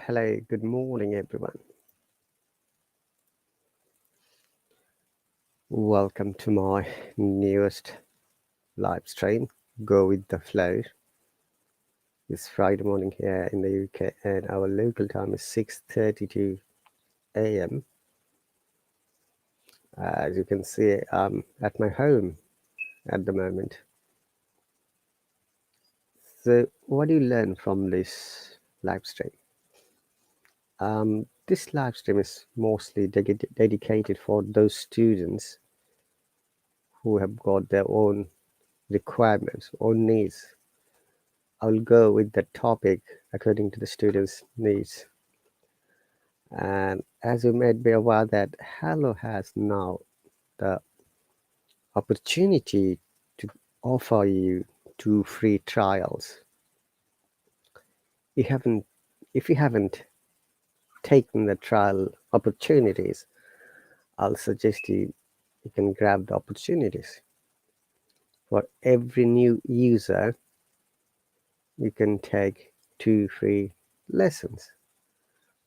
Hello, good morning, everyone. Welcome to my newest live stream, Go with the Flow. It's Friday morning here in the UK, and our local time is 6:32 a.m. As you can see, I'm at my home at the moment. So, what do you learn from this live stream? This live stream is mostly dedicated for those students who have got their own requirements or needs. I'll go with the topic according to the students' needs. And as you might be aware that Hallo has now the opportunity to offer you 2 free trials. If you haven't taken the trial opportunities, I'll suggest you can grab the opportunities. For every new user, you can take 2 free lessons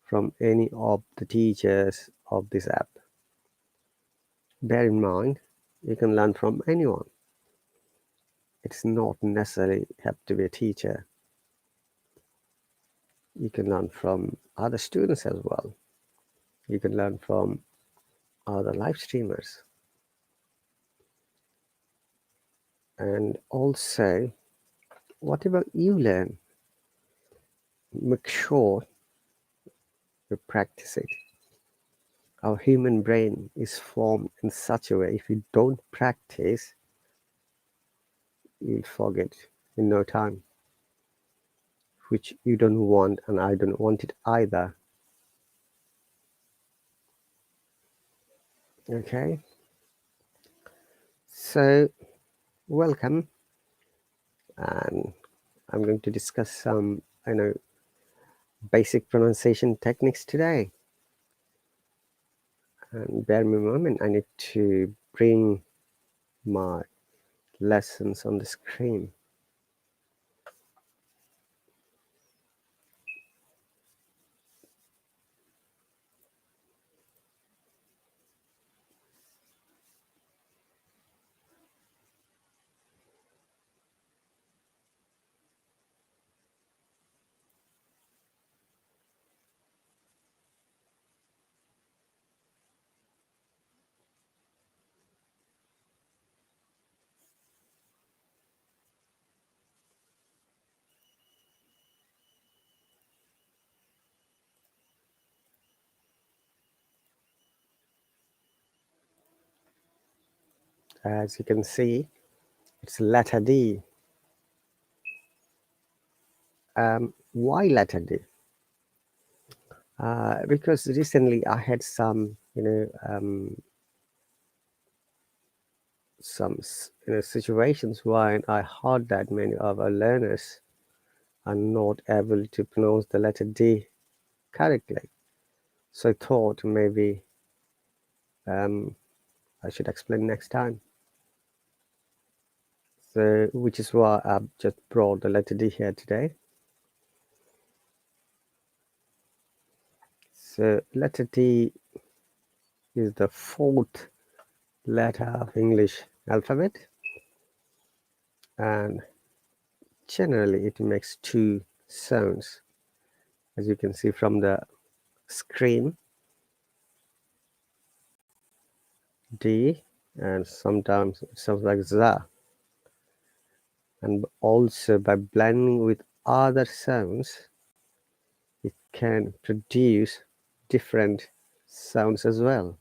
from any of the teachers of this app. Bear in mind, you can learn from anyone. It's not necessarily have to be a teacher. You can learn from other students as well. You can learn from other live streamers. And also, whatever you learn, make sure you practice it. Our human brain is formed in such a way, if you don't practice, you'll forget in no time, which you don't want, and I don't want it either. Okay, so welcome, and I'm going to discuss some basic pronunciation techniques today. And bear me a moment, I need to bring my lessons on the screen. As you can see, it's letter D. Why letter D? Because recently I had some situations where I heard that many of our learners are not able to pronounce the letter D correctly. So I thought maybe I should explain next time. So, which is why I've just brought the letter D here today. So letter D is the 4th letter of English alphabet, and generally it makes 2 sounds, as you can see from the screen. D, and sometimes it sounds like za. And also by blending with other sounds, it can produce different sounds as well.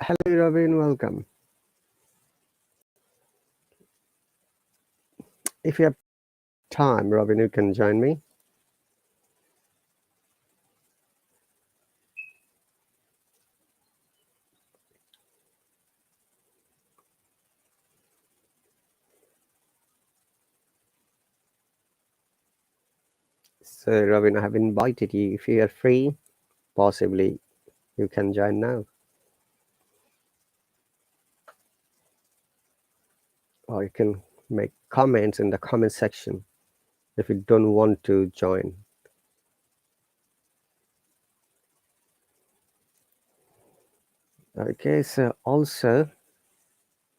Hello Robin, welcome. If you have time, Robin, you can join me. So, Robin, I have invited you. If you are free, possibly you can join now. Or you can make comments in the comment section if you don't want to join. Okay, so also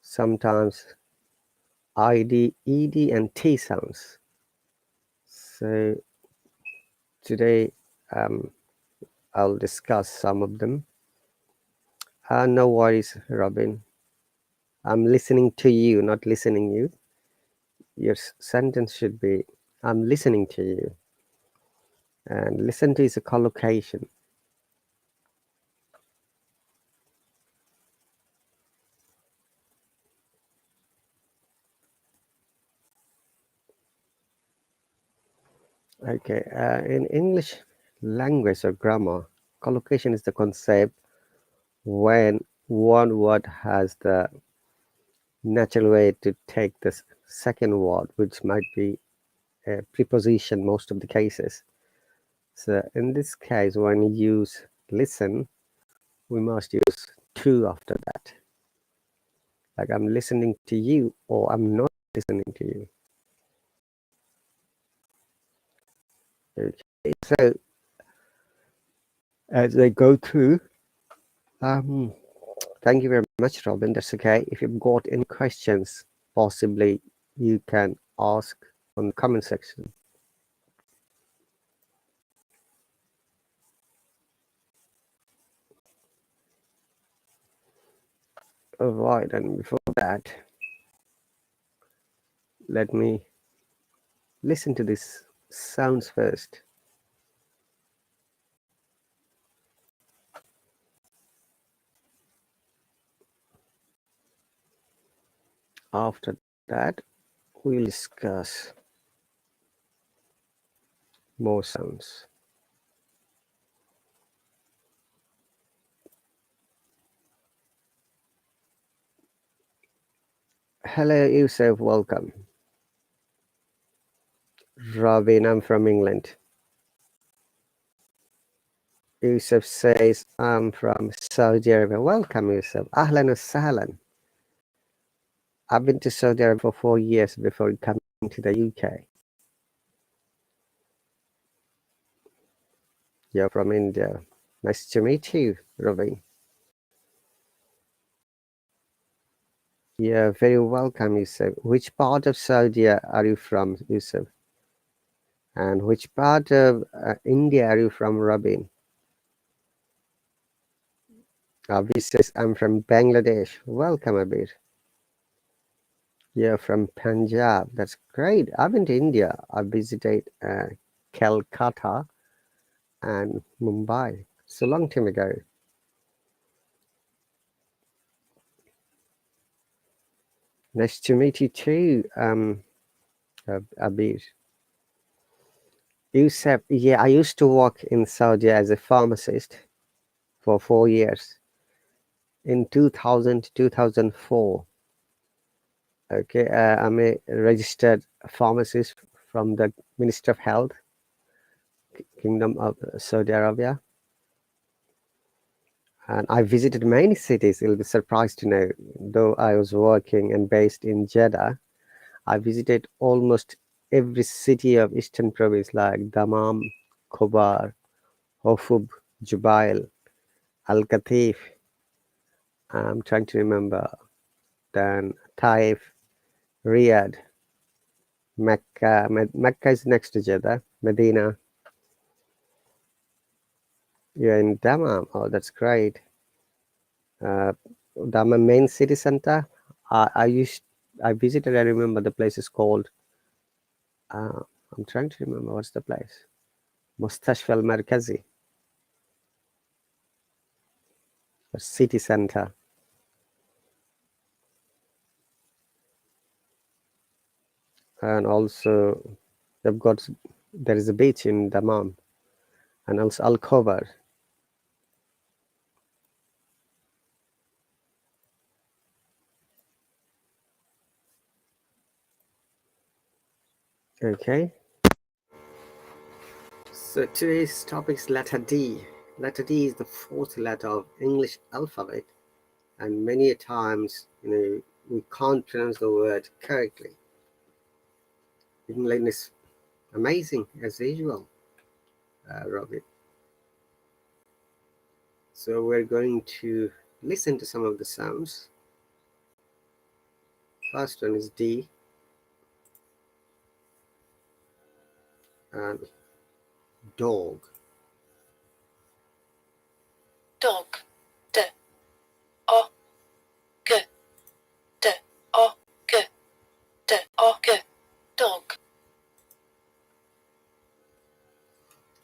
sometimes ID, ED, and T sounds. So today I'll discuss some of them. No worries, Robin. I'm listening to you, not listening you. Your sentence should be, I'm listening to you. And listen to is a collocation. Okay, in English language or grammar, collocation is the concept when one word has the natural way to take the second word, which might be a preposition most of the cases. So in this case, when you use listen, we must use to after that. Like I'm listening to you or I'm not listening to you. Okay, so as I go through, thank you very much, Robin. That's okay. If you've got any questions, possibly you can ask on the comment section. All right, and before that, let me listen to this sounds first. After that, we'll discuss more sounds. Hello, Yusuf. Welcome. Robin, I'm from England. Yusuf says, I'm from Saudi Arabia. Welcome, Yusuf. Ahlan wa sahlan. I've been to Saudi Arabia for 4 years before coming to the UK. You're from India. Nice to meet you, Robin. You're very welcome, Yusuf. Which part of Saudi are you from, Yusuf? And which part of India are you from, Robin? Abhi says, I'm from Bangladesh. Welcome, Abir. You're from Punjab. That's great. I've been to India. I visited Calcutta and Mumbai. It's a long time ago. Nice to meet you too, Abir. Yusuf, yeah, I used to work in Saudi as a pharmacist for 4 years in 2000 2004. Okay, I'm a registered pharmacist from the Ministry of Health, Kingdom of Saudi Arabia. And I visited many cities. You'll be surprised to know, though I was working and based in Jeddah, I visited almost every city of Eastern Province like Dammam, Khobar, Hofub, Jubail, Al Katif. I'm trying to remember. Then Taif, Riyadh, Mecca. Mecca is next to Jeddah. Medina. You're in Dammam. Oh, that's great. Dammam main city center. I visited. I remember the place is called. I'm trying to remember what's the place. Mustashfa Al Markazi, city center. And also there is a beach in Dammam, and also Al Khobar. Okay. So today's topic is letter D. Letter D is the fourth letter of English alphabet, and many a times, we can't pronounce the word correctly. England is amazing as usual, Robin. So we're going to listen to some of the sounds. First one is D, and dog. Dog. D. O. G. D. O. G. D. O. G. Dog.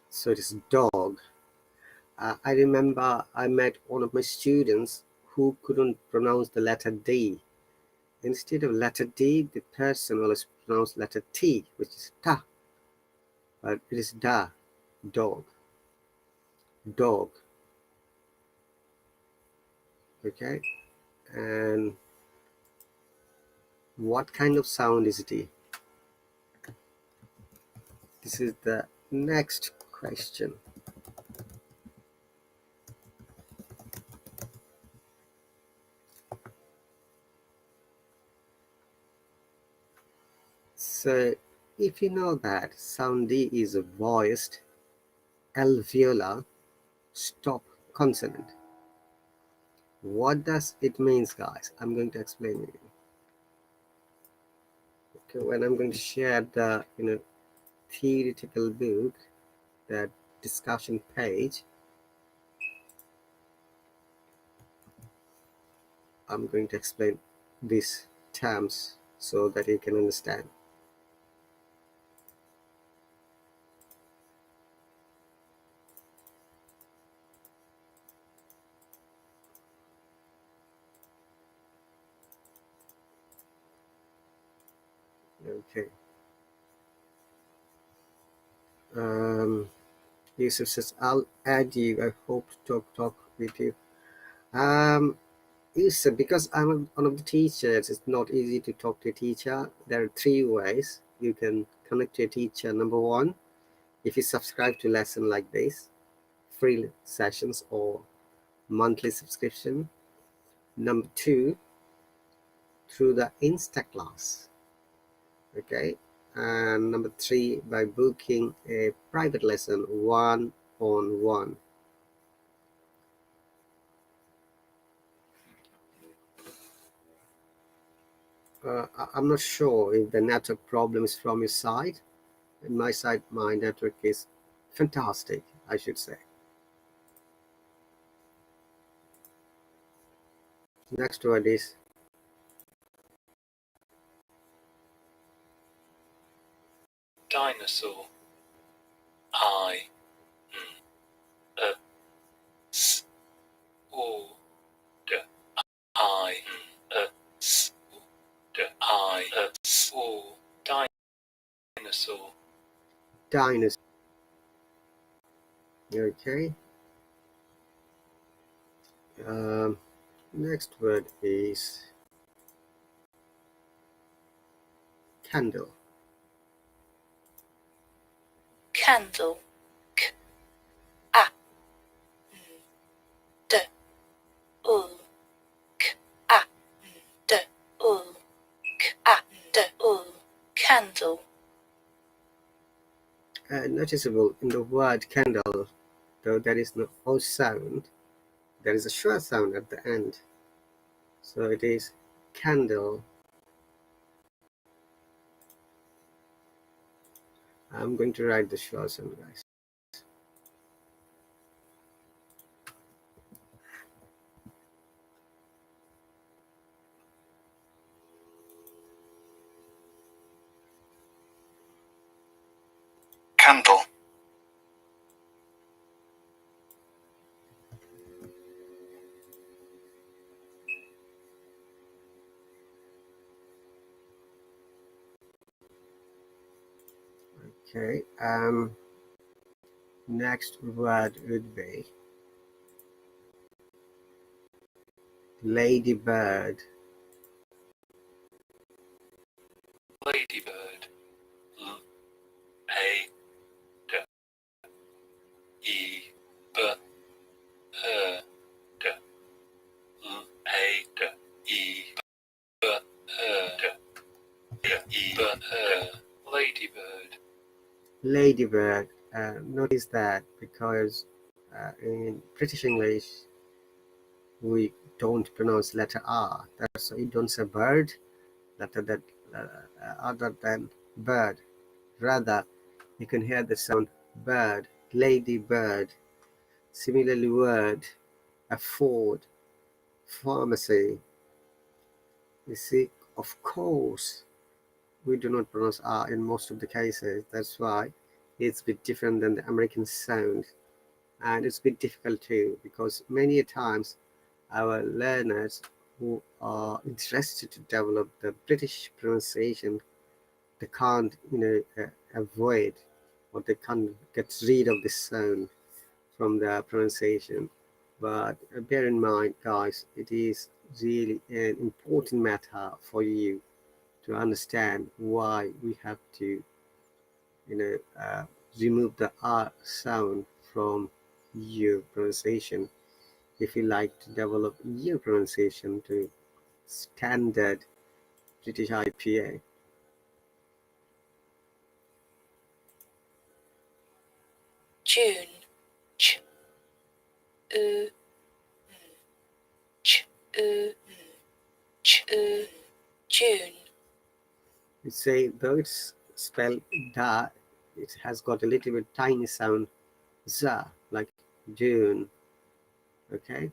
So it is dog. I remember I met one of my students who couldn't pronounce the letter D. Instead of letter D, the person will pronounce letter T, which is ta, but it is da, dog, dog. Okay, and what kind of sound is D? This is the next question. So if you know that sound D is a voiced alveolar stop consonant, what does it means, guys? I'm going to explain it. Okay, when I'm going to share the theoretical book, that discussion page, I'm going to explain these terms so that you can understand. Okay. Yusuf says, I'll add you. I hope to talk with you. Yusuf, because I'm one of the teachers, it's not easy to talk to a teacher. There are 3 ways you can connect to a teacher. Number 1, if you subscribe to lesson like this, free sessions or monthly subscription. Number 2, through the Insta class. Okay, and number 3, by booking a private lesson one-on-one. I'm not sure if the network problem is from your side. On my side, my network is fantastic, I should say. Next word is Dinosaur. I. S. O. D. I. S. D. I. S. O. Dinosaur. dinosaur. Okay. Next word is candle. Candle. K. A. D. U. K. A. D. U. K. A. D. U. Candle. Noticeable in the word candle, though there is no O sound, there is a schwa sound at the end. So it is candle. I'm going to write the schwa sound, guys. Candle. Okay. Next word would be ladybird. Ladybird. L-A-D-E-B-I-R-D. L-A-D-E-B-I-R-D. Ladybird. Ladybird. Notice that because in British English we don't pronounce letter R. That's so you don't say bird, letter that other than bird. Rather, you can hear the sound bird, lady bird. Similarly, word afford, pharmacy. You see, of course, we do not pronounce R in most of the cases. That's why it's a bit different than the American sound. And it's a bit difficult too, because many times our learners who are interested to develop the British pronunciation, they can't, avoid, or they can't get rid of this sound from the pronunciation. But bear in mind, guys, it is really an important matter for you to understand why we have to, remove the R sound from your pronunciation if you like to develop your pronunciation to standard British IPA. June. Ch. Ch. Ch. June. You say, though it's spelled da, it has got a little bit tiny sound za, like June. Okay,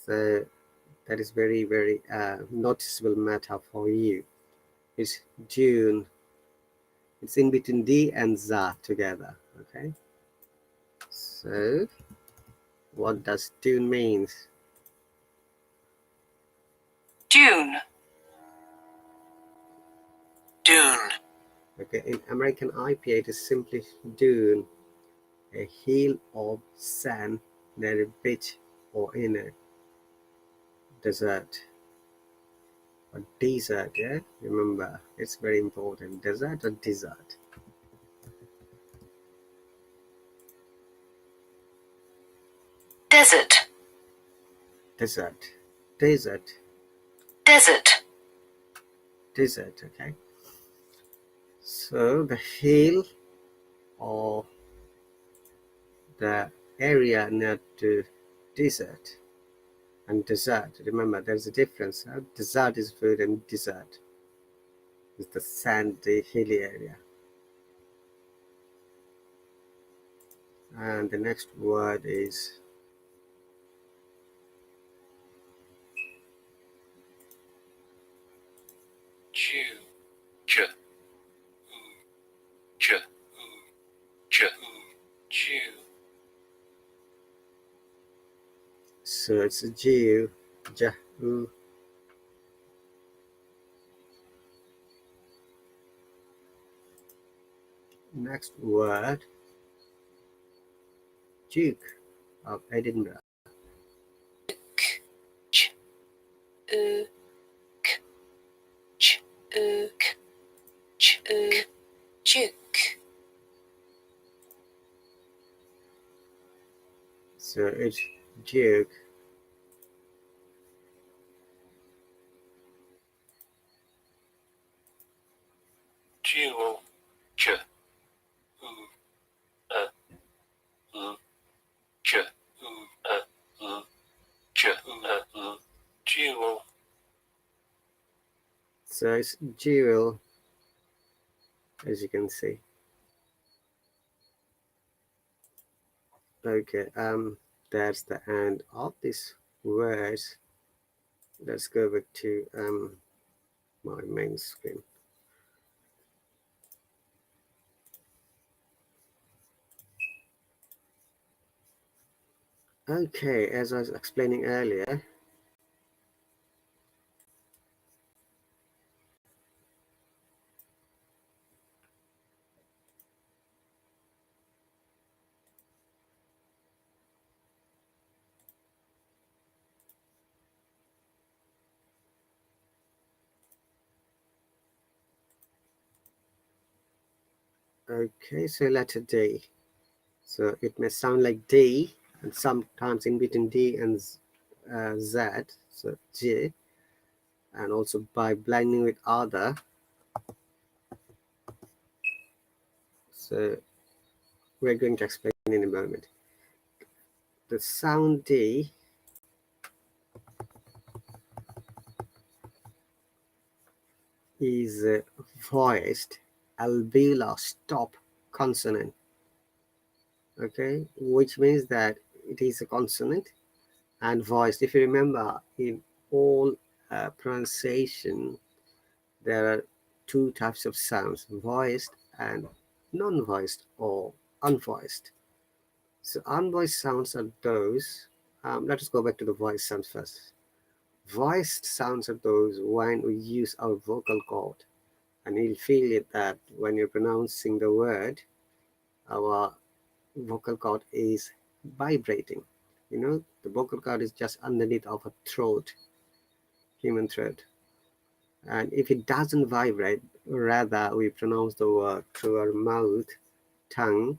so that is very, very noticeable matter for you. It's June. It's in between D and za together. Okay, so what does June means? Dune. Dune. Okay, in American IPA, it is simply dune, a hill of sand near a beach or in a desert. Or desert, yeah? Remember, it's very important. Desert or desert? Desert. Desert. Desert. Desert. Desert, okay? So the hill or the area near to desert and desert. Remember, there's a difference. Desert is food and desert is the sandy, hilly area. And the next word is Jew. J. J. J. Jew. so it's Jew, Jahu. Next word, Duke of Edinburgh. Ch. Ch. K. Ch. K. Ch. Duke. So it's Duke. Jewel. J. J. J. Jewel. So it's jewel, as you can see. Okay, that's the end of this words. Let's go back to my main screen. Okay, as I was explaining earlier, Okay, so letter D. So it may sound like D, and sometimes in between D and Z, so J, and also by blending with other. So we're going to explain in a moment. The sound D is voiced alveolar stop consonant, okay, which means that it is a consonant and voiced. If you remember, in all pronunciation, there are two types of sounds, voiced and non-voiced or unvoiced. So unvoiced sounds are those, let us go back to the voiced sounds first. Voiced sounds are those when we use our vocal cord, and you'll feel it that when you're pronouncing the word, our vocal cord is vibrating. You know, the vocal cord is just underneath our throat, human throat. And if it doesn't vibrate, rather we pronounce the word through our mouth, tongue,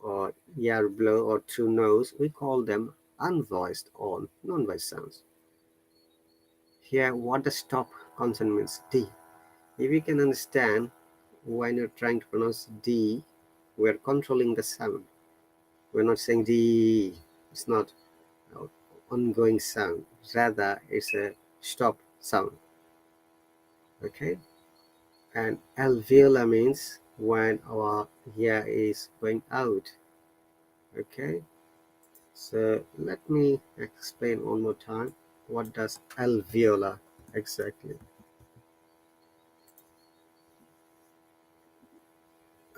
or ear blow, or through nose, we call them unvoiced or non-voiced sounds. Here, what the stop consonant means, D. If you can understand, when you're trying to pronounce D, we're controlling the sound. We're not saying D. It's not an ongoing sound. Rather, it's a stop sound. Okay? And alveolar means when our air is going out. Okay? So let me explain one more time. What does alveolar exactly?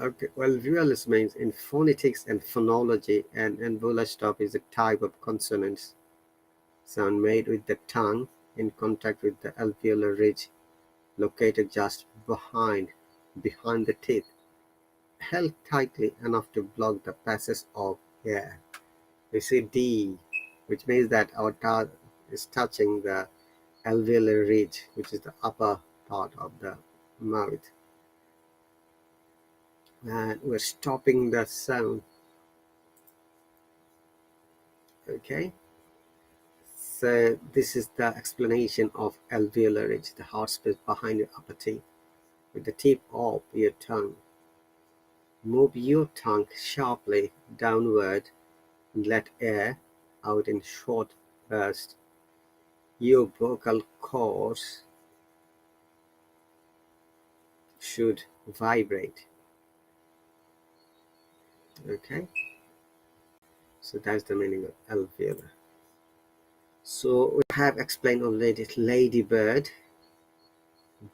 Okay, well, alveolus means in phonetics and phonology, an alveolar stop is a type of consonants sound made with the tongue in contact with the alveolar ridge located just behind the teeth, held tightly enough to block the passage of air. We see D, which means that our tongue is touching the alveolar ridge, which is the upper part of the mouth, and we're stopping the sound. Okay, so this is the explanation of alveolar ridge, the hard space behind your upper teeth. With the tip of your tongue, move your tongue sharply downward and let air out in short bursts. Your vocal cords should vibrate. Okay, so that's the meaning of alveolar. So we have explained already ladybird,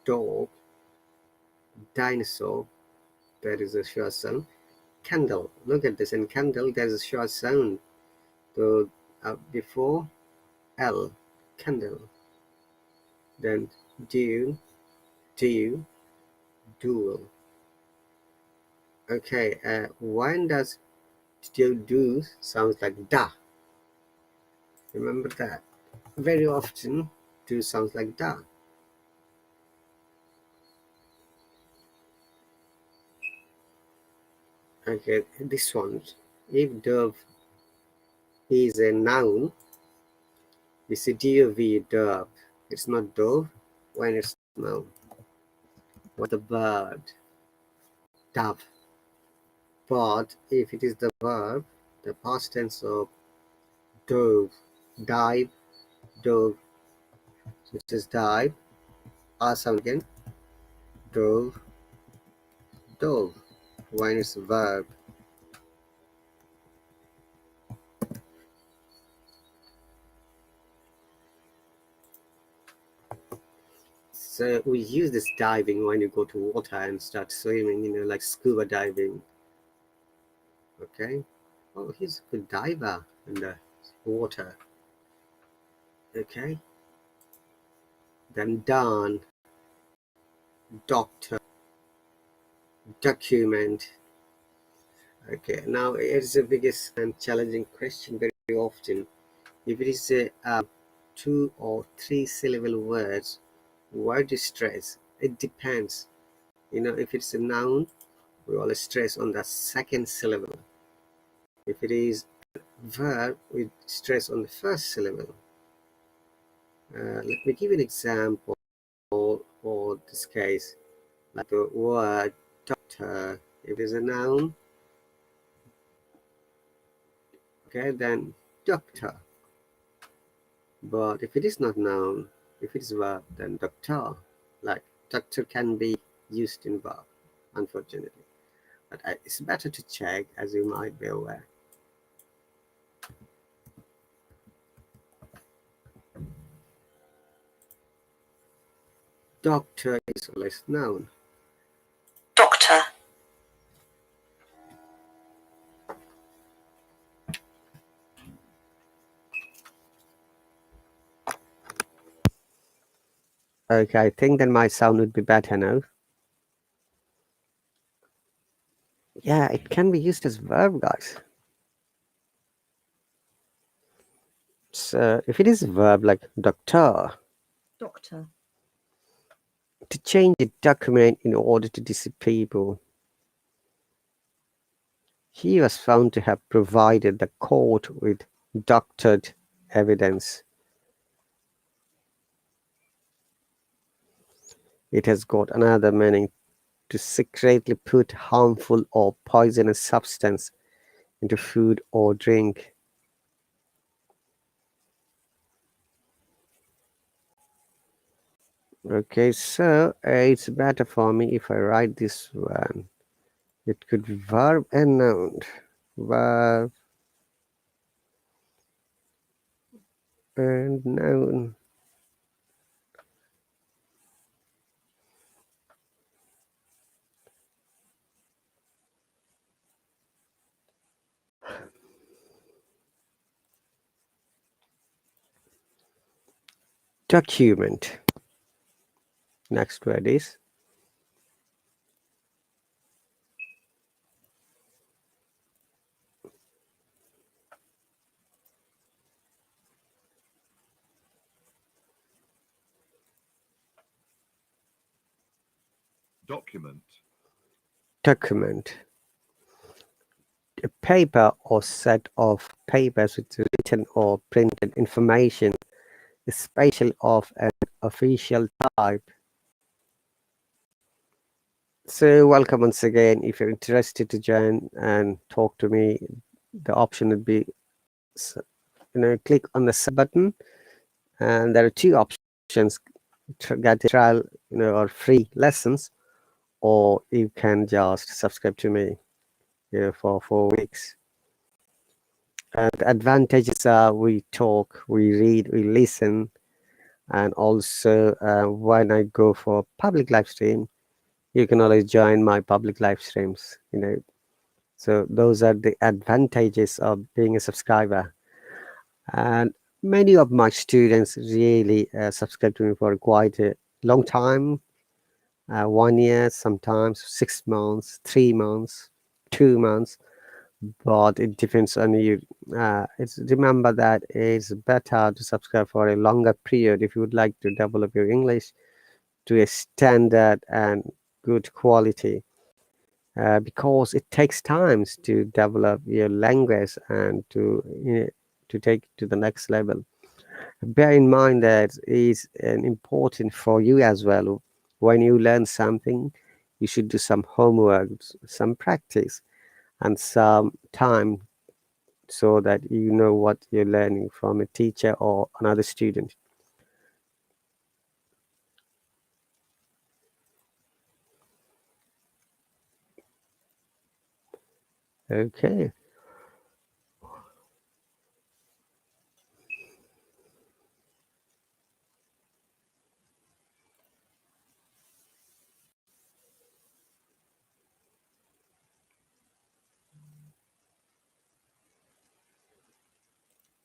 dog, dinosaur, there is a short sound. Candle, look at this, in candle there's a short sound. So before L, candle, then dew, dew, duel. Okay, when does do sounds like da? Remember that. Very often do sounds like da. Okay, this one. If dove is a noun, we say dov, dove. It's not dove when it's noun. What the bird? Dove. But if it is the verb, the past tense of dove, dive, dove, which is dive, R sound again, dove, dove, when it's a verb. So we use this diving when you go to water and start swimming, you know, like scuba diving. Okay. Oh, he's a good diver in the water. Okay. Then done, doctor, document. Okay. Now it's the biggest and challenging question very often. If it is a 2 or 3 syllable words, why do you stress? It depends. You know, if it's a noun, we always stress on the second syllable. If it is a verb, we stress on the first syllable. Let me give you an example for this case, like the word doctor. If it is a noun, okay, then doctor. But if it is not noun, if it is verb, then doctor. Like doctor can be used in verb, unfortunately. But it's better to check, as you might be aware. Doctor is always noun. Doctor. Okay, I think then my sound would be better now. Yeah, it can be used as verb, guys. So if it is a verb like doctor, to change a document in order to deceive people, he was found to have provided the court with doctored evidence. It has got another meaning: to secretly put harmful or poisonous substance into food or drink. Okay, so it's better for me if I write this one. It could be verb and noun. Verb and noun. Document. Next word is document, document. A paper or set of papers with written or printed information, especially of an official type. So welcome once again. If you're interested to join and talk to me, the option would be, click on the sub button, and there are two options: get a trial, or free lessons, or you can just subscribe to me, for 4 weeks. And the advantages are we talk, we read, we listen, and also when I go for public live stream, you can always join my public live streams. So those are the advantages of being a subscriber. And many of my students really subscribe to me for quite a long time, 1 year, sometimes 6 months, 3 months, 2 months. But it depends on you. Remember that it's better to subscribe for a longer period if you would like to develop your English to a standard and good quality, because it takes time to develop your language and to take it to the next level. Bear in mind that it's important for you as well. When you learn something, you should do some homework, some practice, and some time, so that you know what you're learning from a teacher or another student. Okay.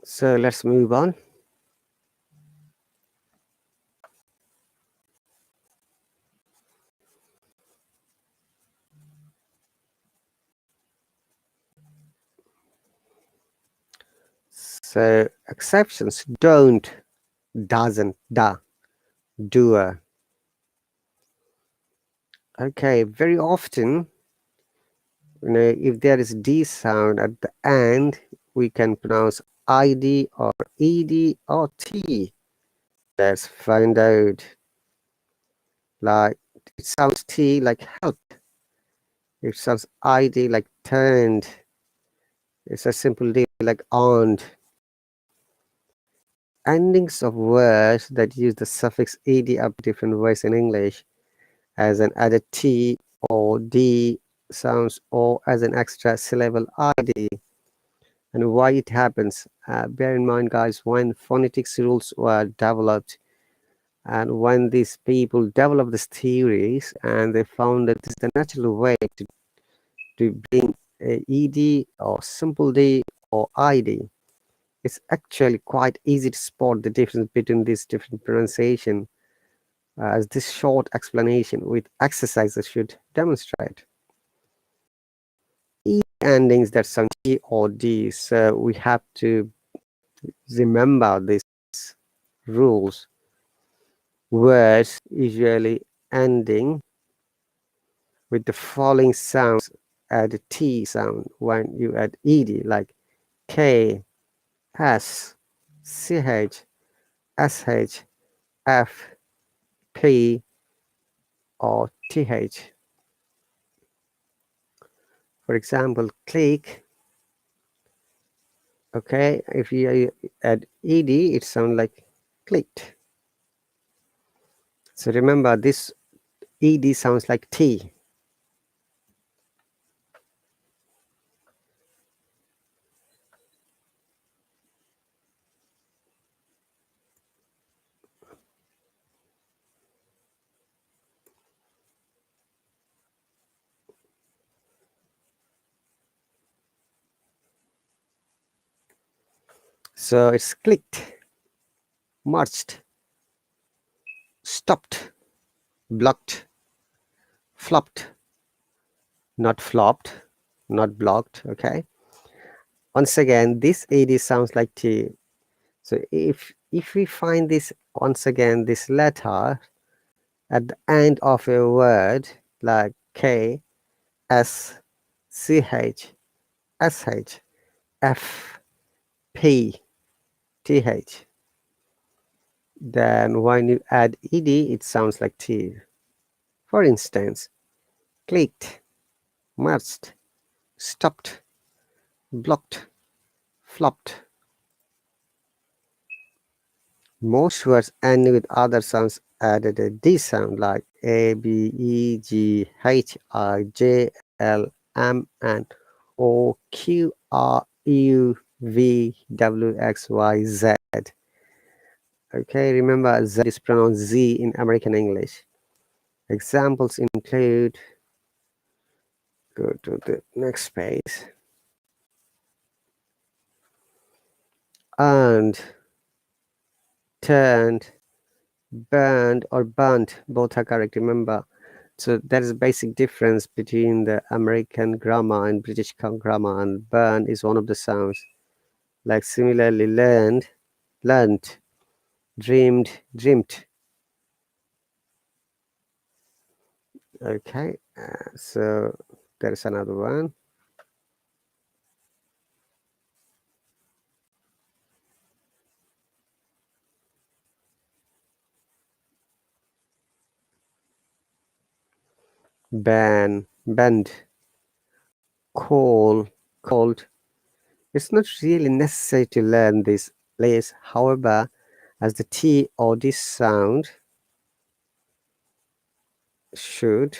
So let's move on. So exceptions: don't, doesn't, da, doer. Okay, very often if there is D sound at the end, we can pronounce ID or ED or T. Let's find out. Like, it sounds T like helped. It sounds ID like turned. It's a simple D like owned. Endings of words that use the suffix ed are different ways in English, as an added T or D sounds or as an extra syllable ID. And why it happens, bear in mind, guys, when phonetics rules were developed and when these people developed these theories, and they found that this is the natural way to bring a ed or simple D or ID. It's actually quite easy to spot the difference between these different pronunciation, as this short explanation with exercises should demonstrate. E endings that sound T or D, so we have to remember these rules. Words usually ending with the following sounds add a T sound when you add ed, like K, S, CH, SH, F, P, or TH. For example, click. Okay, if you add ed, it sounds like clicked. So remember, this ed sounds like T. So it's clicked, merged, stopped, blocked, flopped, not flopped, not blocked. Okay. Once again, this ed sounds like T. So if we find this, once again, this letter at the end of a word like K, S, CH, SH, F, P, TH, then when you add ed, it sounds like T. For instance, clicked, merged, stopped, blocked, flopped. Most words end with other sounds added a D sound like A, B, E, G, H, I, J, L, M, N, O, Q, R, U, V, W, X, Y, Z. Okay, remember Z is pronounced Z in American English. Examples include, go to the next page, earned, turned, burned, or burnt. Both are correct, remember. So there is a basic difference between the American grammar and British grammar, and burn is one of the sounds. Like similarly, learned, learnt, dreamed, dreamt. Okay, so there is another one. Ban, bend, call, called. It's not really necessary to learn this list. However, as the T or this sound should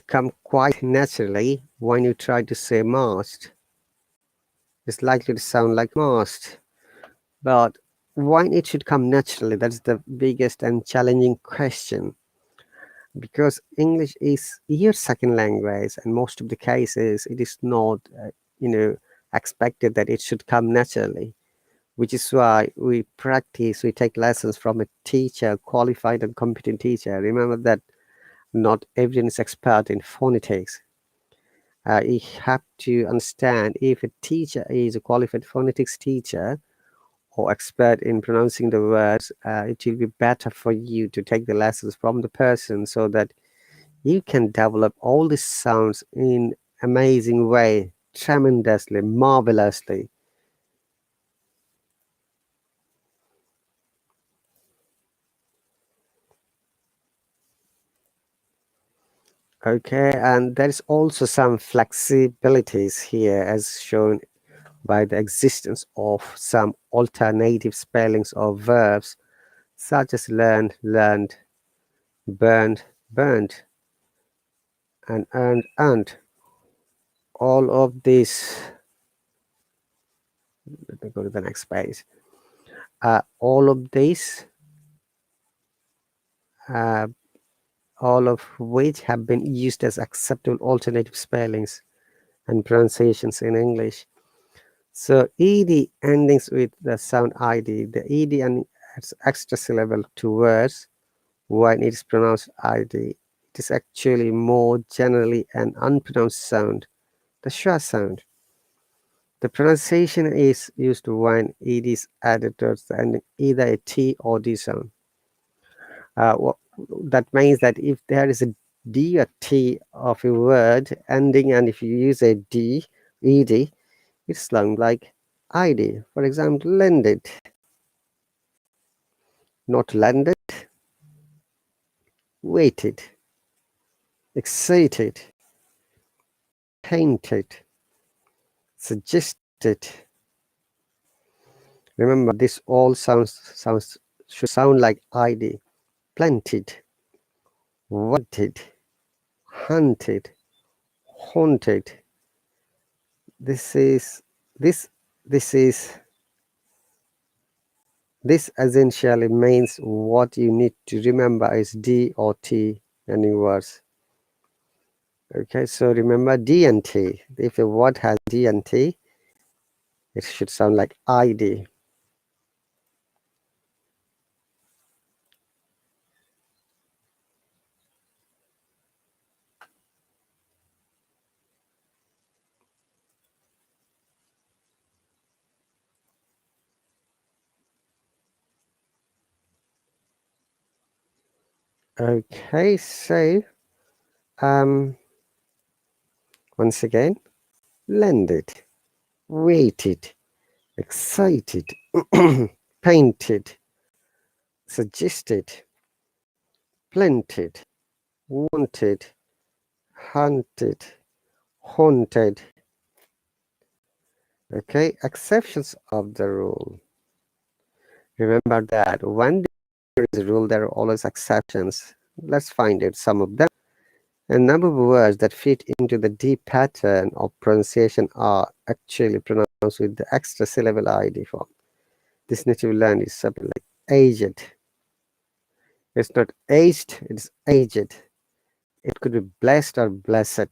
come quite naturally when you try to say mast. It's likely to sound like mast, but when it should come naturally, that's the biggest and challenging question, because English is your second language, and most of the cases it is not expected that it should come naturally, which is why we take lessons from a teacher, qualified and competent teacher. Remember that not everyone is expert in phonetics. You have to understand, if a teacher is a qualified phonetics teacher, or expert in pronouncing the words, it will be better for you to take the lessons from the person so that you can develop all these sounds in amazing way, tremendously, marvelously. Okay, and there is also some flexibilities here as shown by the existence of some alternative spellings of verbs such as learned, learned, burned, burned, and earned, earned. All of these, let me go to the next page. All of these, uh, all of which have been used as acceptable alternative spellings and pronunciations in English. So ed endings with the sound id, the ed and adds extra syllable to words when it is pronounced id. It is actually more generally an unpronounced sound, the schwa sound. The pronunciation is used when ed is added towards the ending, either a t or d sound. That means that if there is a d or t of a word ending, and if you use a d, ed, it sounds like id. For example, lended, not landed, waited, excited, painted, suggested. Remember, this all should sound like id. Planted, wanted, hunted, haunted. This is this this is this essentially means what you need to remember is d or t in words. Okay, so remember d and t. If a word has d and t, it should sound like id. Okay, so once again, lended, waited, excited, painted, suggested, planted, wanted, hunted, haunted. Okay, exceptions of the rule. Remember that when there is a rule, there are always exceptions. Let's find out some of them. A number of words that fit into the D pattern of pronunciation are actually pronounced with the extra syllable ID form. This native learned is something like aged. It's not aged, it's aged. It could be blessed or blessed.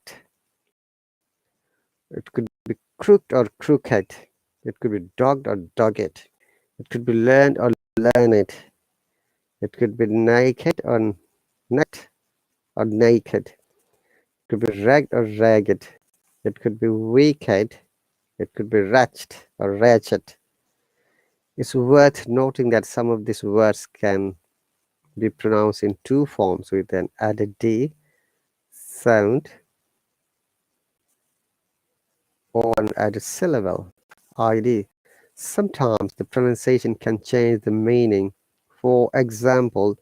It could be crooked or crooked. It could be dogged or dogged. It could be learned or learned. It could be naked or naked or naked. It could be ragged or ragged. It could be wicked. It could be wretched or wretched. It's worth noting that some of these words can be pronounced in two forms with an added D sound or an added syllable, ID. Sometimes the pronunciation can change the meaning. For example,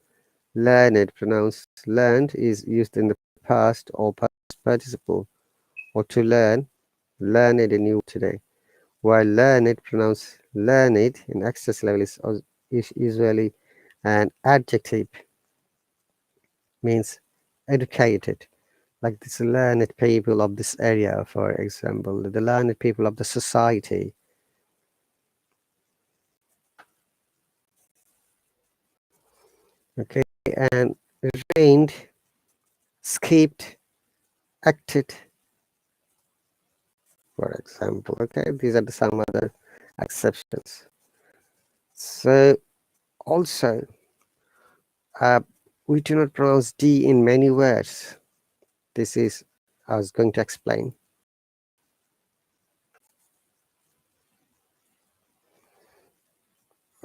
learned pronounced learned is used in the past or past participle, or to learn, learned a new today. While learned pronounced learned in excess level is usually an adjective, means educated, like this learned people of this area, for example, the learned people of the society. Okay, and reigned, skipped, acted, for example. Okay, these are some other exceptions. So also, we do not pronounce D in many words. This is, I was going to explain.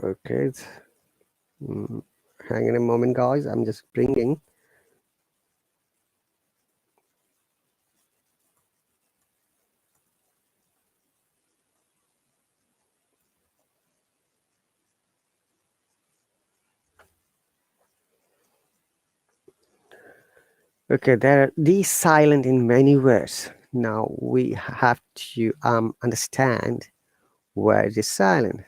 Okay, hang on a moment, guys. I'm just bringing. Okay, there are these silent in many words. Now we have to understand where it is silent.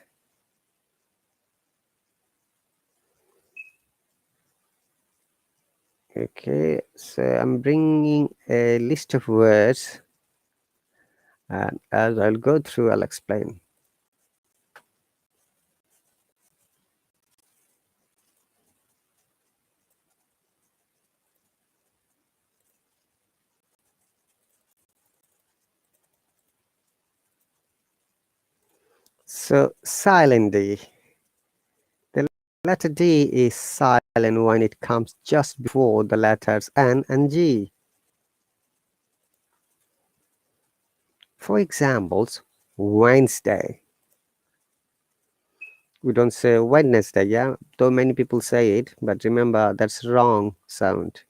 Okay, so I'm bringing a list of words, and as I'll go through, I'll explain. So silent D. The letter D is silent when it comes just before the letters N and G. For examples, Wednesday. We don't say Wednesday, yeah? Though many people say it, but remember that's wrong sound.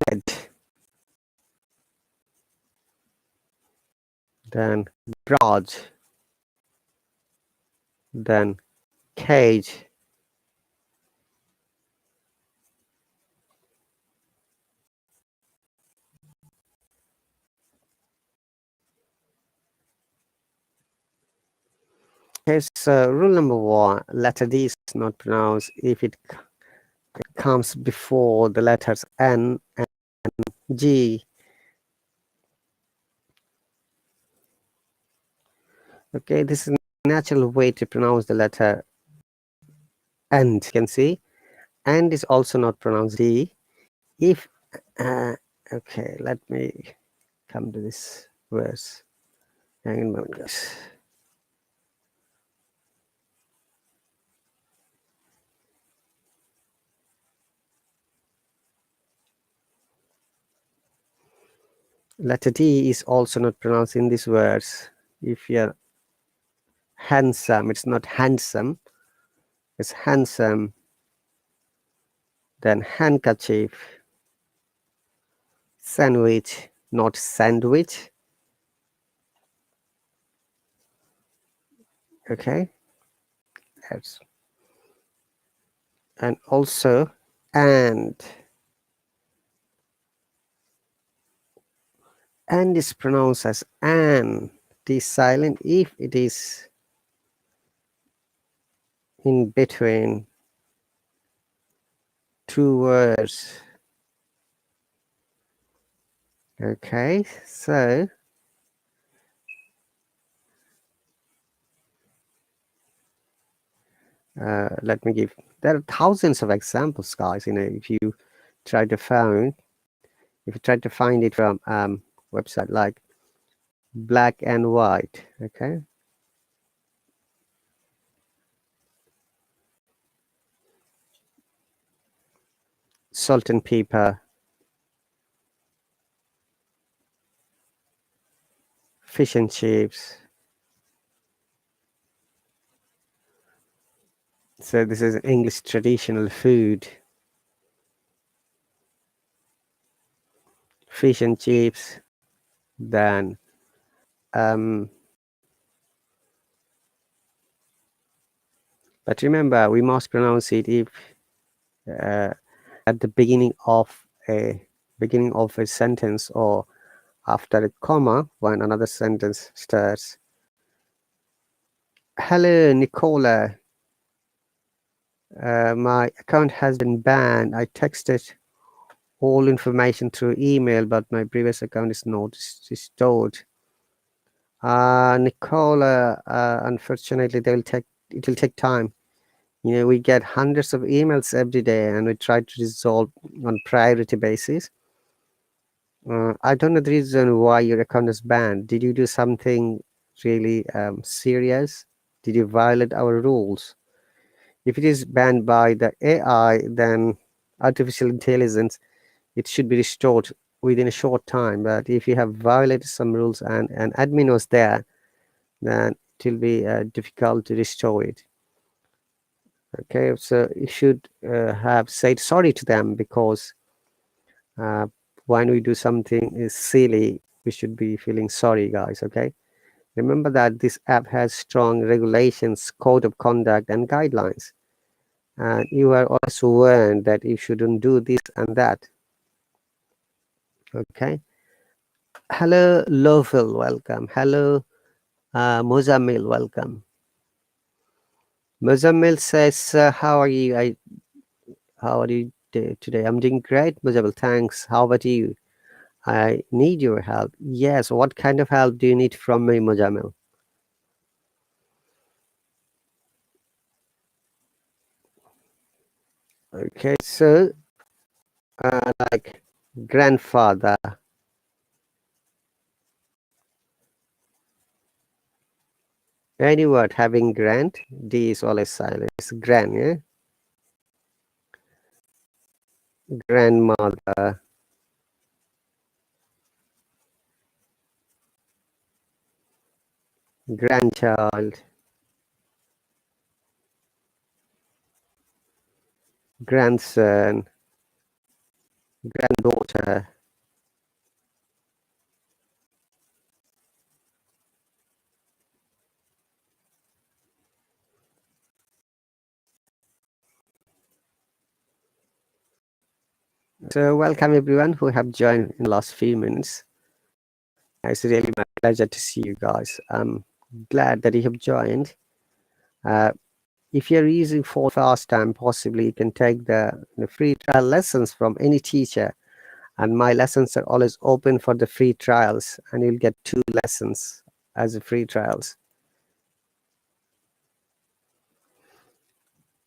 Pled. Then garage. Then cage. Here's rule number one. Letter D is not pronounced if it comes before the letters N and G. Okay, this is a natural way to pronounce the letter and. You can see, and is also not pronounced D. If okay, let me come to this verse. Hang on a moment, guys. Letter D is also not pronounced in this verse. If you're handsome, it's not handsome, it's handsome. Then handkerchief. Sandwich, not sandwich. Okay, that's, and also and is pronounced as an. It is silent if it is in between two words. Okay, so let me give, there are thousands of examples, guys. If you try to find, it from website like Black and White. Okay, salt and pepper, fish and chips. So this is English traditional food. Fish and chips. Then but remember, we must pronounce it if at the beginning of a sentence or after a comma when another sentence starts. Hello, Nicola. My account has been banned. I texted all information through email, but my previous account is not restored. Nicola, unfortunately, it will take time. We get hundreds of emails every day, and we try to resolve on priority basis. I don't know the reason why your account is banned. Did you do something really serious? Did you violate our rules? If it is banned by the AI, then artificial intelligence, it should be restored within a short time. But if you have violated some rules and an admin was there, then it will be difficult to restore it. Okay, so you should have said sorry to them, because when we do something is silly, we should be feeling sorry, guys. Okay, remember that this app has strong regulations, code of conduct, and guidelines, and you are also warned that you shouldn't do this and that. Okay, hello Lovell, welcome. Hello Mozamil, welcome. Mozamil says, how are you? How are you today? I'm doing great, Mozamil, thanks. How about you? I need your help. Yes, what kind of help do you need from me, Mozamil? Okay, so like grandfather. Any word having grand, D is always silent. It's grand, yeah? Grandmother, grandchild, grandson, granddaughter. So welcome everyone who have joined in the last few minutes. It's really my pleasure to see you guys. I'm glad that you have joined. If you're using for fast time, possibly you can take the free trial lessons from any teacher, and my lessons are always open for the free trials, and you'll get 2 lessons as a free trials.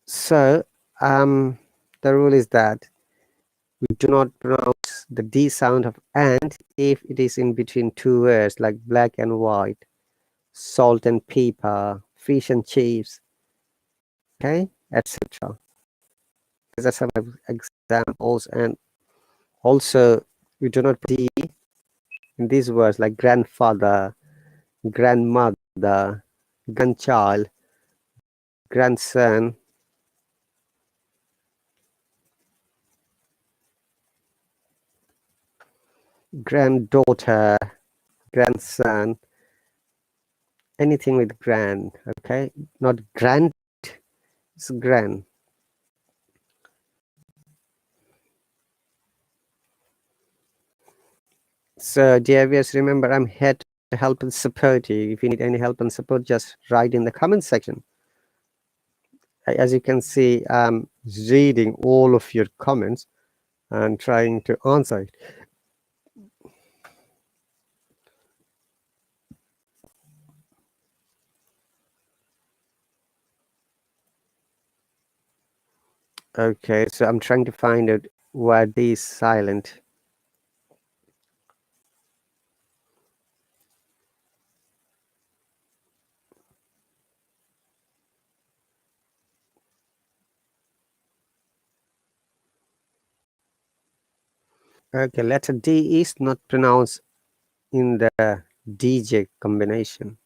So the rule is that we do not pronounce the D sound of and if it is in between 2 words like black and white, salt and pepper, fish and chips, okay, etc. These are some examples. And also we do not put D in these words like grandfather, grandmother, grandchild, grandson, granddaughter, grandson, anything with grand, okay, not grand, it's grand. So dear viewers, remember I'm here to help and support you. If you need any help and support, just write in the comment section. As you can see, I'm reading all of your comments and trying to answer it. Okay, so I'm trying to find out why D is silent. Okay, letter D is not pronounced in the DJ combination.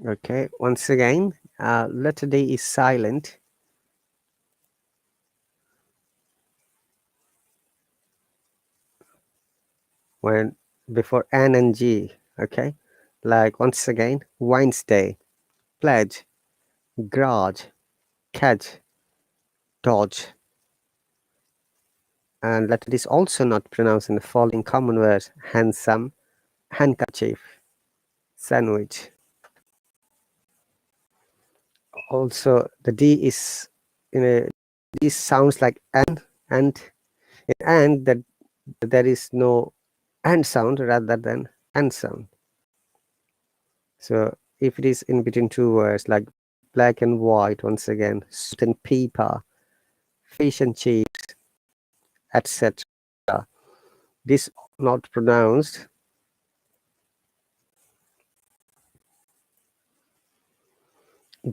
Okay, once again, letter D is silent when before N and G. Okay, like once again, Wednesday, pledge, garage, catch, dodge. And letter D is also not pronounced in the following common words: handsome, handkerchief, sandwich. Also, the D is in a D sounds like and that there is no and sound rather than and sound. So if it is in between 2 words like black and white, once again, salt and pepper, fish and chips, etc., This not pronounced.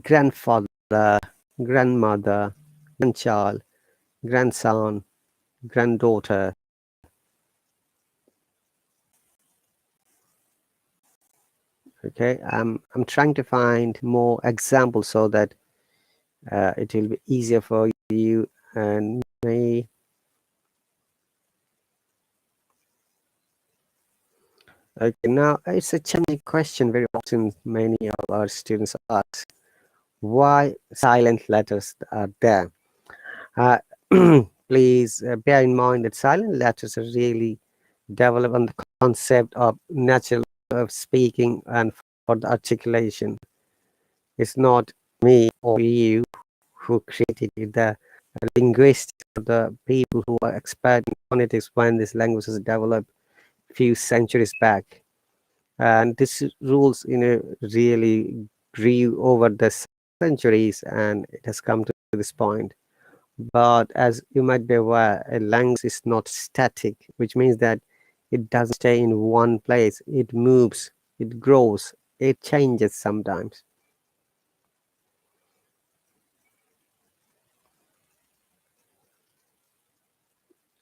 Grandfather, grandmother, grandchild, grandson, granddaughter. Okay, I'm trying to find more examples so that it will be easier for you and me. Okay, now it's a challenging question. Very often, many of our students ask, why silent letters are there? Uh, please bear in mind that silent letters are really developed on the concept of natural of speaking and for the articulation. It's not me or you who created it. The linguists, the people who are expert in phonetics when this language was developed few centuries back. And this rules, really grew over the centuries, and it has come to this point. But as you might be aware, a language is not static, which means that it doesn't stay in one place. It moves, it grows, it changes sometimes.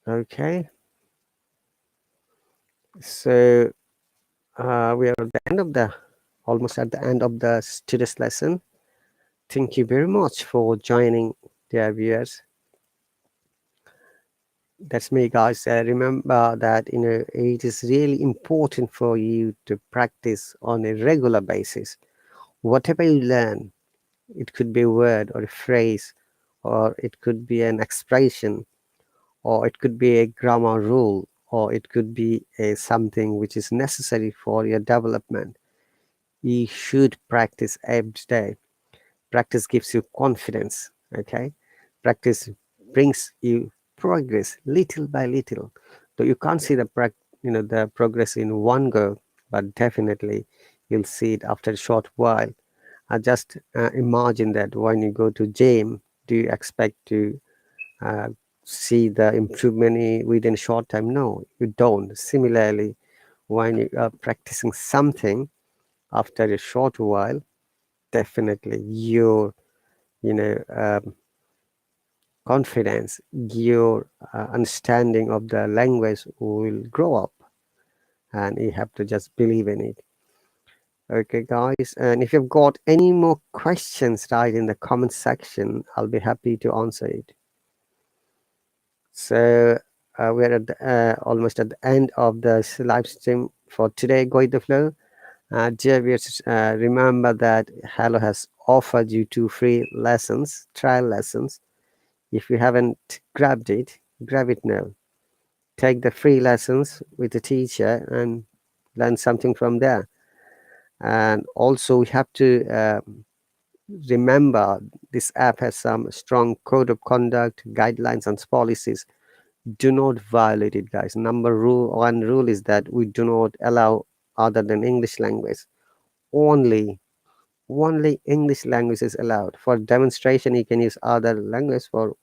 Okay, so we are at the end of the almost at the end of the today's lesson. Thank you very much for joining, dear viewers. That's me, guys. Remember that it is really important for you to practice on a regular basis. Whatever you learn, it could be a word or a phrase, or it could be an expression, or it could be a grammar rule, or it could be a something which is necessary for your development. You should practice every day. Practice gives you confidence. Okay, practice brings you progress little by little. Though you can't see the progress in one go, but definitely you'll see it after a short while. I just imagine that when you go to gym, do you expect to uh, see the improvement within a short time? No, you don't. Similarly, when you are practicing something after a short while, definitely your you know confidence, your understanding of the language will grow up, and you have to just believe in it. Okay, guys, and if you've got any more questions, write in the comment section. I'll be happy to answer it. So we're at almost at the end of the live stream for today. Go with the flow. Dear viewers, remember that Hello has offered you 2 free lessons, trial lessons. If you haven't grabbed it, grab it now. Take the free lessons with the teacher and learn something from there. And also, we have to remember this app has some strong code of conduct, guidelines, and policies. Do not violate it, guys. One rule is that we do not allow other than English language. Only only English language is allowed. For demonstration, you can use other language for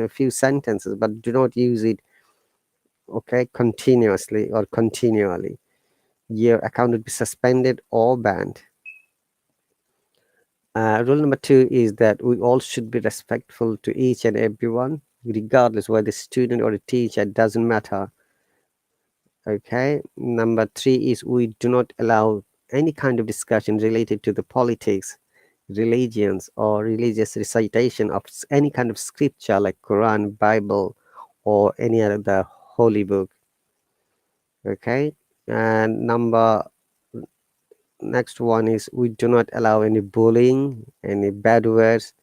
few sentences, but do not use it, okay, continuously or continually. Your account would be suspended or banned. Rule number 2 is that we all should be respectful to each and everyone, regardless whether student or a teacher, doesn't matter. Okay. Number 3 is we do not allow any kind of discussion related to the politics, religions, or religious recitation of any kind of scripture like Quran, Bible, or any other holy book. Okay. And next one is we do not allow any bullying, any bad words,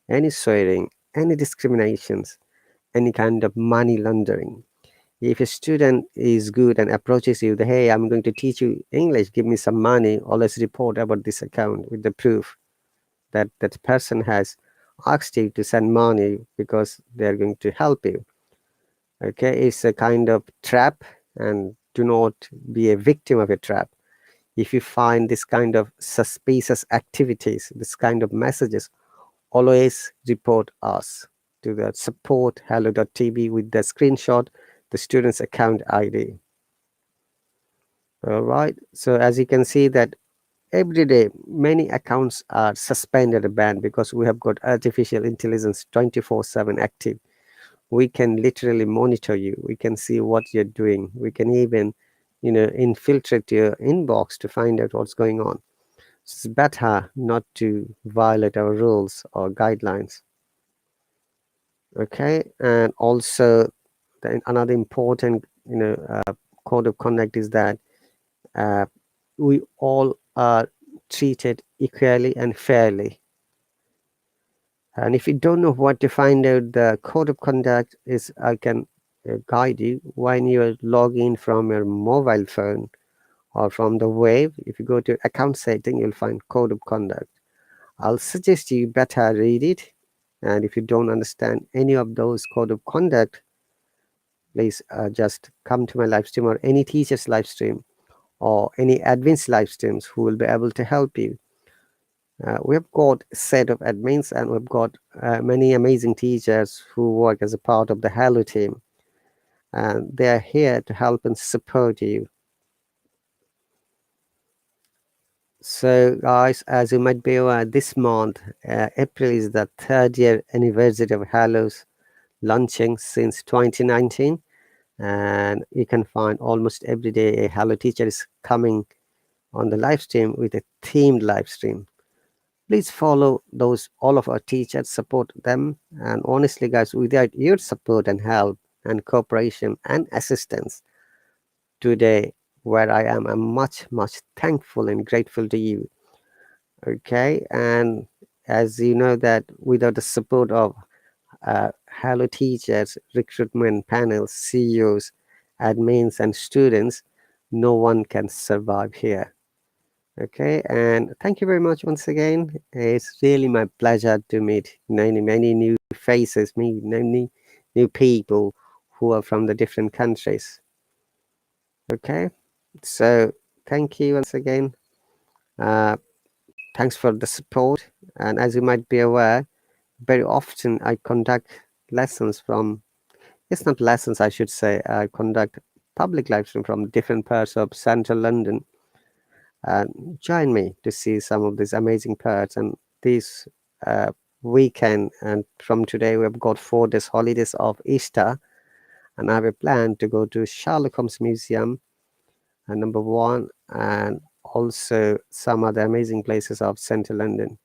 any swearing, any discriminations, any kind of money laundering. If a student is good and approaches you, hey, I'm going to teach you English, give me some money, always report about this account with the proof that that person has asked you to send money because they're going to help you. Okay, it's a kind of trap, and do not be a victim of a trap. If you find this kind of suspicious activities, this kind of messages, always report us to the support hello.tv with the screenshot the student's account ID. All right, so as you can see that every day many accounts are suspended or banned because we have got artificial intelligence 24/7 active. We can literally monitor you, we can see what you're doing, we can even infiltrate your inbox to find out what's going on. So it's better not to violate our rules or guidelines. Okay, and also another important code of conduct is that uh, we all are treated equally and fairly. And if you don't know what to find out, the code of conduct is I can guide you when you log in from your mobile phone or from the web. If you go to account setting, you'll find code of conduct. I'll suggest you better read it. And if you don't understand any of those code of conduct, please just come to my live stream or any teacher's live stream or any admin's live streams who will be able to help you. We have got a set of admins and we've got many amazing teachers who work as a part of the Hallo team, and they are here to help and support you. So guys, as you might be aware, this month April is the 3rd year anniversary of Hallo's launching since 2019, and you can find almost every day a Hallo teacher is coming on the live stream with a themed live stream. Please follow those, all of our teachers, support them. And honestly, guys, without your support and help and cooperation and assistance today, where I am, I'm much, much thankful and grateful to you. Okay. And as you know that without the support of Hello teachers, recruitment panels, CEOs, admins, and students, no one can survive here. Okay, and thank you very much once again. It's really my pleasure to meet many new faces, many new people who are from the different countries. Okay, so thank you once again. Thanks for the support. And as you might be aware, very often I conduct lessons from, it's not lessons, I should say, I conduct public live stream from different parts of central London. And join me to see some of these amazing parts. And this weekend and from today, we've got 4 days holidays of Easter, and I have a plan to go to Sherlock Holmes Museum, number 1, and also some other amazing places of central London.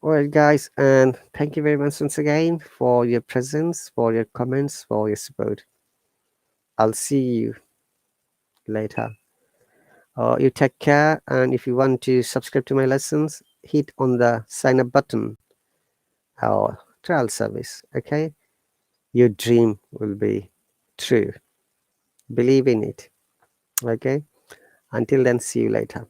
All right, guys, and thank you very much once again for your presence, for your comments, for your support. I'll see you later. You take care, and if you want to subscribe to my lessons, hit on the sign up button or trial service. Okay, your dream will be true. Believe in it. Okay, until then, see you later.